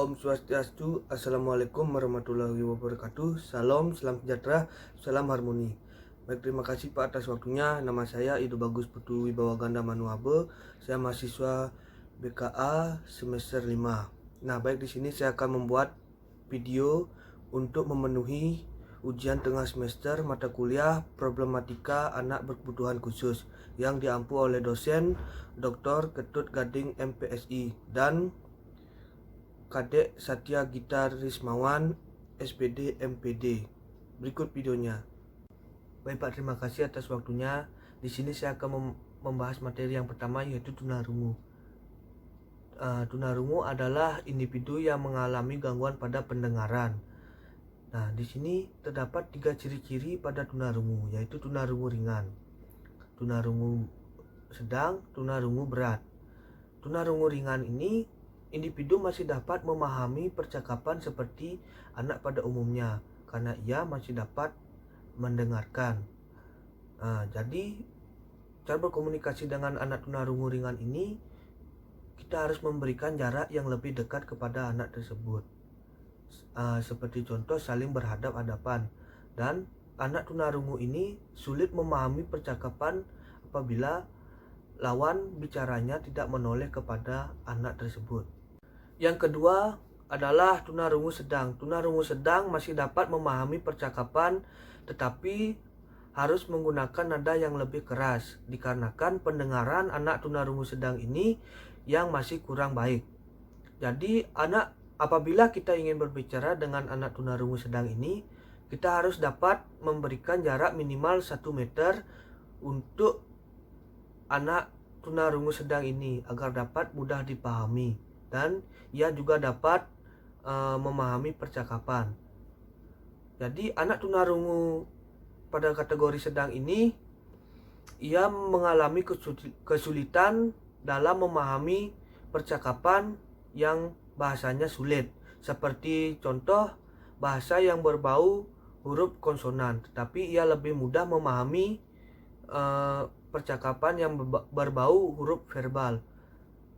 Om Swastiastu, Assalamualaikum warahmatullahi wabarakatuh. Salam, salam sejahtera, salam harmoni. Baik, terima kasih Pak atas waktunya. Nama saya Ido Bagus Putu Wibawa Ganda Manuabe. Saya mahasiswa BKA semester 5. Nah, baik, di sini saya akan membuat video untuk memenuhi ujian tengah semester mata kuliah problematika anak berkebutuhan khusus yang diampu oleh dosen Dr. Ketut Gading MPSI dan Kadek Satya Gitar Rismawan SPD MPD. Berikut videonya. Baik Pak, terima kasih atas waktunya. Di sini saya akan membahas materi yang pertama, yaitu tunarungu. Tunarungu adalah individu yang mengalami gangguan pada pendengaran. Nah, di sini terdapat 3 ciri-ciri pada tunarungu, yaitu tunarungu ringan, tunarungu sedang, tunarungu berat. Tunarungu ringan ini individu masih dapat memahami percakapan seperti anak pada umumnya karena ia masih dapat mendengarkan. Jadi cara berkomunikasi dengan anak tunarungu ringan ini, kita harus memberikan jarak yang lebih dekat kepada anak tersebut. Seperti contoh saling berhadap-hadapan, dan anak tunarungu ini sulit memahami percakapan apabila lawan bicaranya tidak menoleh kepada anak tersebut. Yang kedua adalah tunarungu sedang. Tunarungu sedang masih dapat memahami percakapan tetapi harus menggunakan nada yang lebih keras dikarenakan pendengaran anak tunarungu sedang ini yang masih kurang baik. Jadi apabila kita ingin berbicara dengan anak tunarungu sedang ini, kita harus dapat memberikan jarak minimal 1 meter untuk anak tunarungu sedang ini agar dapat mudah dipahami dan ia juga dapat memahami percakapan. Jadi anak tunarungu pada kategori sedang ini, ia mengalami kesulitan dalam memahami percakapan yang bahasanya sulit, seperti contoh bahasa yang berbau huruf konsonan, tetapi ia lebih mudah memahami percakapan yang berbau huruf verbal.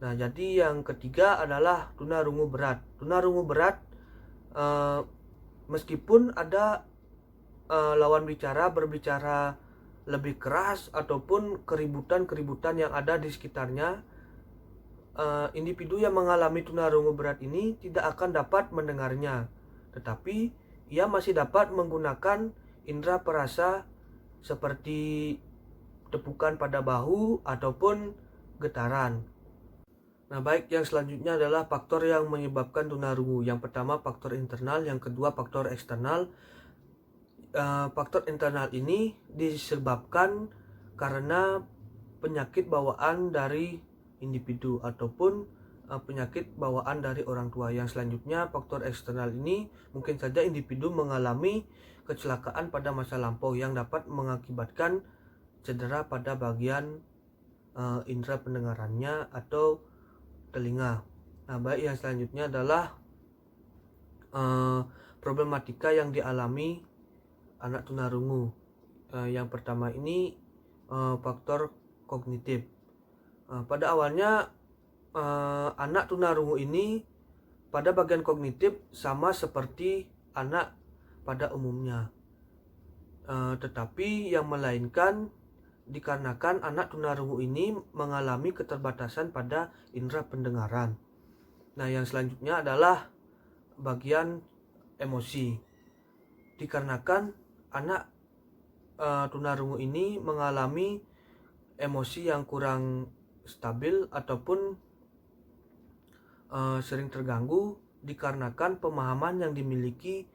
Nah, jadi yang ketiga adalah tunarungu berat. Tunarungu berat, meskipun ada lawan bicara berbicara lebih keras ataupun keributan-keributan yang ada di sekitarnya, individu yang mengalami tunarungu berat ini tidak akan dapat mendengarnya, tetapi ia masih dapat menggunakan indera perasa seperti tepukan pada bahu ataupun getaran. Nah, baik, yang selanjutnya adalah faktor yang menyebabkan tunarungu. Yang pertama faktor internal, yang kedua faktor eksternal. Faktor internal ini disebabkan karena penyakit bawaan dari individu ataupun penyakit bawaan dari orang tua. Yang selanjutnya faktor eksternal ini mungkin saja individu mengalami kecelakaan pada masa lampau yang dapat mengakibatkan cedera pada bagian indera pendengarannya atau telinga. Nah, baik, yang selanjutnya adalah problematika yang dialami anak tunarungu. Yang pertama ini faktor kognitif. Pada awalnya anak tunarungu ini pada bagian kognitif sama seperti anak pada umumnya, tetapi yang melainkan dikarenakan anak tunarungu ini mengalami keterbatasan pada indera pendengaran. Nah, yang selanjutnya adalah bagian emosi. Dikarenakan anak tunarungu ini mengalami emosi yang kurang stabil ataupun sering terganggu dikarenakan pemahaman yang dimiliki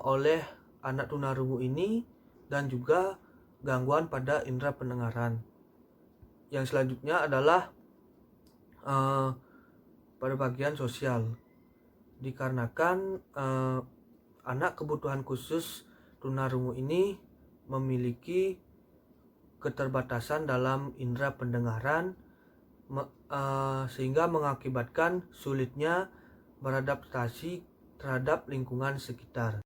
oleh anak tunarungu ini dan juga gangguan pada indera pendengaran. Yang selanjutnya adalah pada bagian sosial. Dikarenakan anak kebutuhan khusus tunarungu ini memiliki keterbatasan dalam indera pendengaran, sehingga mengakibatkan sulitnya beradaptasi terhadap lingkungan sekitar.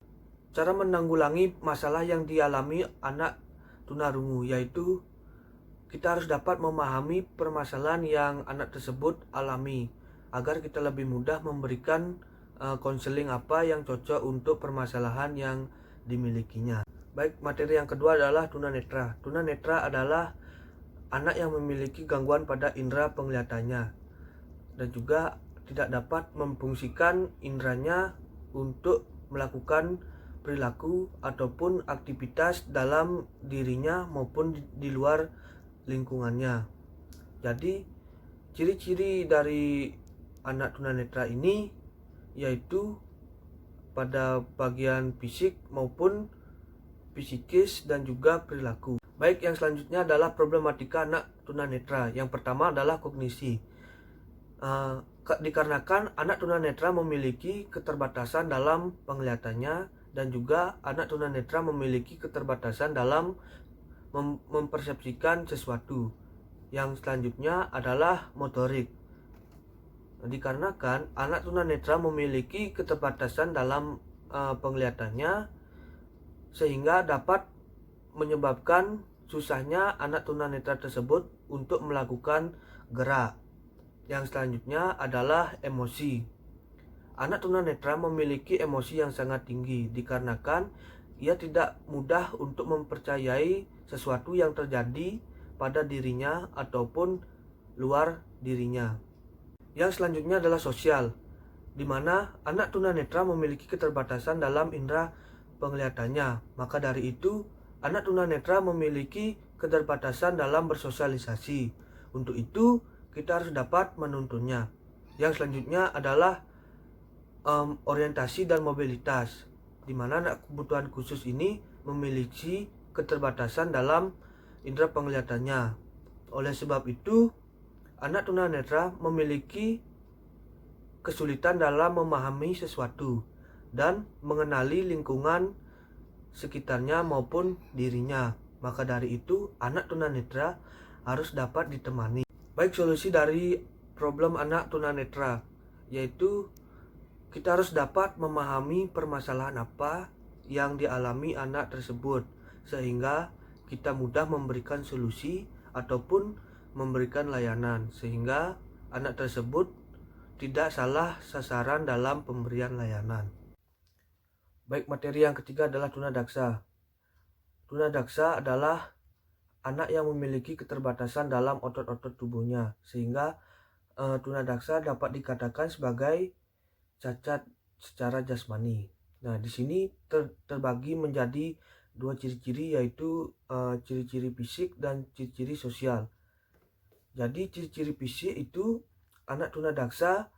Cara menanggulangi masalah yang dialami anak tunarungu, yaitu kita harus dapat memahami permasalahan yang anak tersebut alami. agar kita lebih mudah memberikan konseling apa yang cocok untuk permasalahan yang dimilikinya. Baik, materi yang kedua adalah tunanetra. Tunanetra adalah anak yang memiliki gangguan pada indera penglihatannya dan juga tidak dapat memfungsikan inderanya untuk melakukan perilaku ataupun aktivitas dalam dirinya maupun di luar lingkungannya. Jadi ciri-ciri dari anak tunanetra ini yaitu pada bagian fisik maupun psikis dan juga perilaku. Baik, yang selanjutnya adalah problematika anak tunanetra. Yang pertama adalah kognisi. Dikarenakan anak tunanetra memiliki keterbatasan dalam penglihatannya dan juga anak tunanetra memiliki keterbatasan dalam mempersepsikan sesuatu. Yang selanjutnya adalah motorik. Dikarenakan anak tunanetra memiliki keterbatasan dalam penglihatannya sehingga dapat menyebabkan susahnya anak tunanetra tersebut untuk melakukan gerak. Yang selanjutnya adalah emosi. Anak tunanetra memiliki emosi yang sangat tinggi dikarenakan ia tidak mudah untuk mempercayai sesuatu yang terjadi pada dirinya ataupun luar dirinya. Yang selanjutnya adalah sosial, di mana anak tunanetra memiliki keterbatasan dalam indera penglihatannya. Maka dari itu, anak tunanetra memiliki keterbatasan dalam bersosialisasi. Untuk itu, kita harus dapat menuntunnya. Yang selanjutnya adalah orientasi dan mobilitas, di mana anak kebutuhan khusus ini memiliki keterbatasan dalam indera penglihatannya. Oleh sebab itu, anak tunanetra memiliki kesulitan dalam memahami sesuatu dan mengenali lingkungan sekitarnya maupun dirinya. Maka dari itu, anak tunanetra harus dapat ditemani. Baik, solusi dari problem anak tunanetra yaitu kita harus dapat memahami permasalahan apa yang dialami anak tersebut sehingga kita mudah memberikan solusi ataupun memberikan layanan sehingga anak tersebut tidak salah sasaran dalam pemberian layanan. Baik, materi yang ketiga adalah tunadaksa. Tunadaksa adalah anak yang memiliki keterbatasan dalam otot-otot tubuhnya sehingga tunadaksa dapat dikatakan sebagai cacat secara jasmani. Nah, di sini terbagi menjadi dua ciri-ciri yaitu ciri-ciri fisik dan ciri-ciri sosial. Jadi ciri-ciri fisik itu anak tunadaksa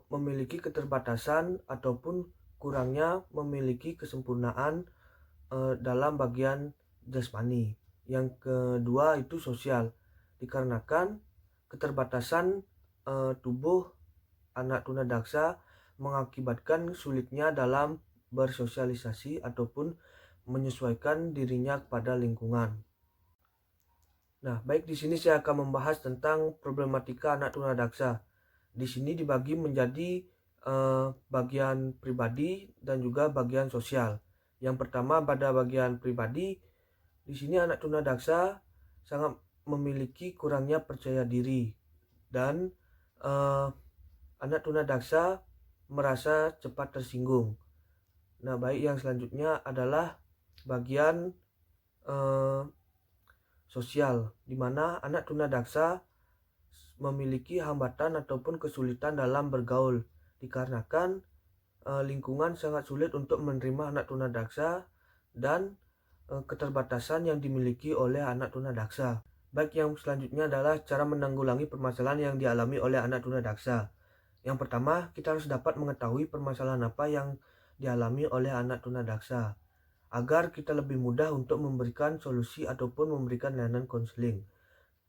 memiliki keterbatasan ataupun kurangnya memiliki kesempurnaan dalam bagian jasmani. Yang kedua itu sosial, dikarenakan keterbatasan tubuh anak tunadaksa mengakibatkan sulitnya dalam bersosialisasi ataupun menyesuaikan dirinya kepada lingkungan. Nah, baik, di sini saya akan membahas tentang problematika anak tunadaksa. Di sini dibagi menjadi bagian pribadi dan juga bagian sosial. Yang pertama pada bagian pribadi, di sini anak tunadaksa sangat memiliki kurangnya percaya diri dan anak tunadaksa merasa cepat tersinggung. Nah, baik, yang selanjutnya adalah bagian sosial, di mana anak tunadaksa memiliki hambatan ataupun kesulitan dalam bergaul dikarenakan lingkungan sangat sulit untuk menerima anak tunadaksa dan keterbatasan yang dimiliki oleh anak tunadaksa. Baik, yang selanjutnya adalah cara menanggulangi permasalahan yang dialami oleh anak tunadaksa. Yang pertama, kita harus dapat mengetahui permasalahan apa yang dialami oleh anak tunadaksa agar kita lebih mudah untuk memberikan solusi ataupun memberikan layanan konseling.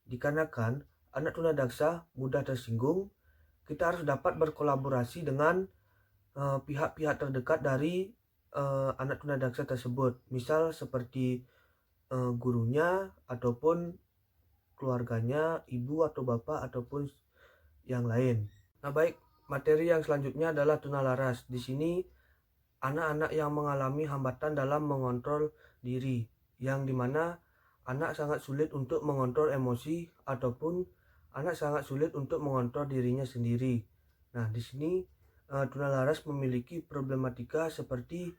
Dikarenakan anak tunadaksa mudah tersinggung, kita harus dapat berkolaborasi dengan pihak-pihak terdekat dari anak tunadaksa tersebut, misal seperti gurunya ataupun keluarganya, ibu atau bapak ataupun yang lain. Nah, baik, materi yang selanjutnya adalah tunalaras. Di sini anak-anak yang mengalami hambatan dalam mengontrol diri, yang dimana anak sangat sulit untuk mengontrol emosi ataupun anak sangat sulit untuk mengontrol dirinya sendiri. Nah, di sini tunalaras memiliki problematika seperti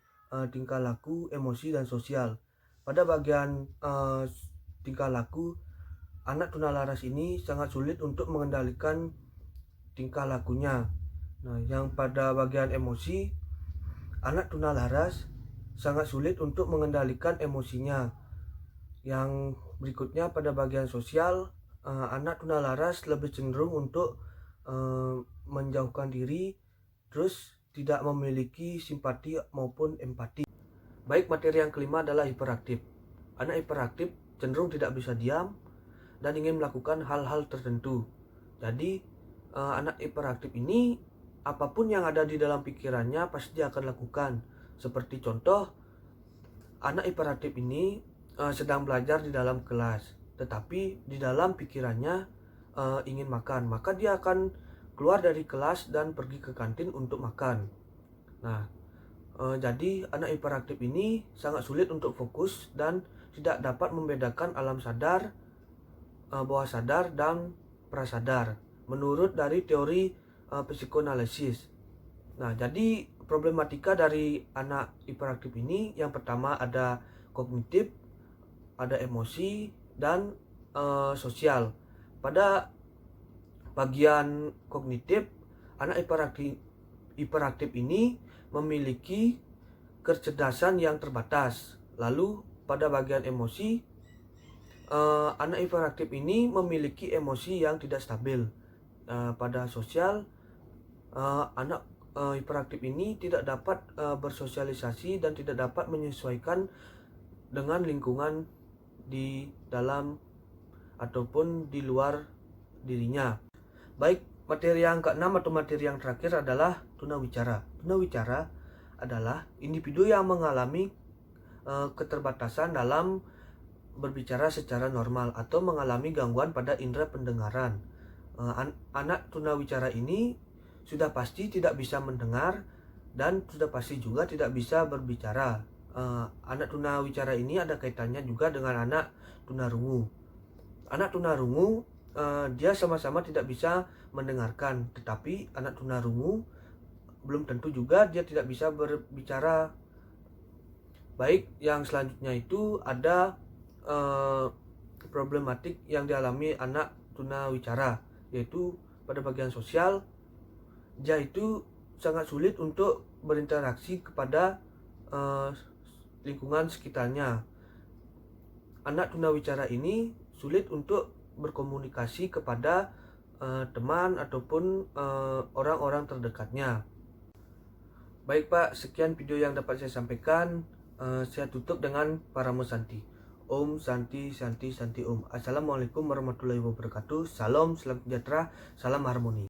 tingkah laku, emosi, dan sosial. Pada bagian tingkah laku, anak tunalaras ini sangat sulit untuk mengendalikan tingkah lakunya. Nah, yang pada bagian emosi, anak tunalaras sangat sulit untuk mengendalikan emosinya. Yang berikutnya pada bagian sosial, anak tunalaras lebih cenderung untuk menjauhkan diri, terus tidak memiliki simpati maupun empati. Baik, materi yang kelima adalah hiperaktif. Anak hiperaktif cenderung tidak bisa diam dan ingin melakukan hal-hal tertentu. Jadi anak hiperaktif ini apapun yang ada di dalam pikirannya pasti dia akan lakukan. Seperti contoh, anak hiperaktif ini sedang belajar di dalam kelas, tetapi di dalam pikirannya ingin makan, maka dia akan keluar dari kelas dan pergi ke kantin untuk makan. Nah, jadi anak hiperaktif ini sangat sulit untuk fokus dan tidak dapat membedakan alam sadar, bawah sadar, dan prasadar menurut dari teori psikoanalisis. Nah, jadi problematika dari anak hiperaktif ini yang pertama ada kognitif, ada emosi, dan sosial. Pada bagian kognitif, anak hiperaktif ini memiliki kecerdasan yang terbatas. Lalu pada bagian emosi, anak hiperaktif ini memiliki emosi yang tidak stabil. Pada sosial, anak hiperaktif ini tidak dapat bersosialisasi dan tidak dapat menyesuaikan dengan lingkungan di dalam ataupun di luar dirinya. Baik, materi yang keenam atau materi yang terakhir adalah tunawicara. Tunawicara adalah individu yang mengalami keterbatasan dalam berbicara secara normal atau mengalami gangguan pada indera pendengaran. Anak tunawicara ini sudah pasti tidak bisa mendengar dan sudah pasti juga tidak bisa berbicara. Anak tunawicara ini ada kaitannya juga dengan anak tunarungu. Anak tunarungu dia sama-sama tidak bisa mendengarkan, tetapi anak tunarungu belum tentu juga dia tidak bisa berbicara. Baik, yang selanjutnya itu ada problematik yang dialami anak tunawicara, yaitu pada bagian sosial, dia itu sangat sulit untuk berinteraksi kepada lingkungan sekitarnya. Anak tunawicara ini sulit untuk berkomunikasi kepada teman ataupun orang-orang terdekatnya. Baik Pak, sekian video yang dapat saya sampaikan. Saya tutup dengan Paramo Santi. Om Santi Santi Santi Om. Assalamualaikum warahmatullahi wabarakatuh. Salam, salam sejahtera, salam harmoni.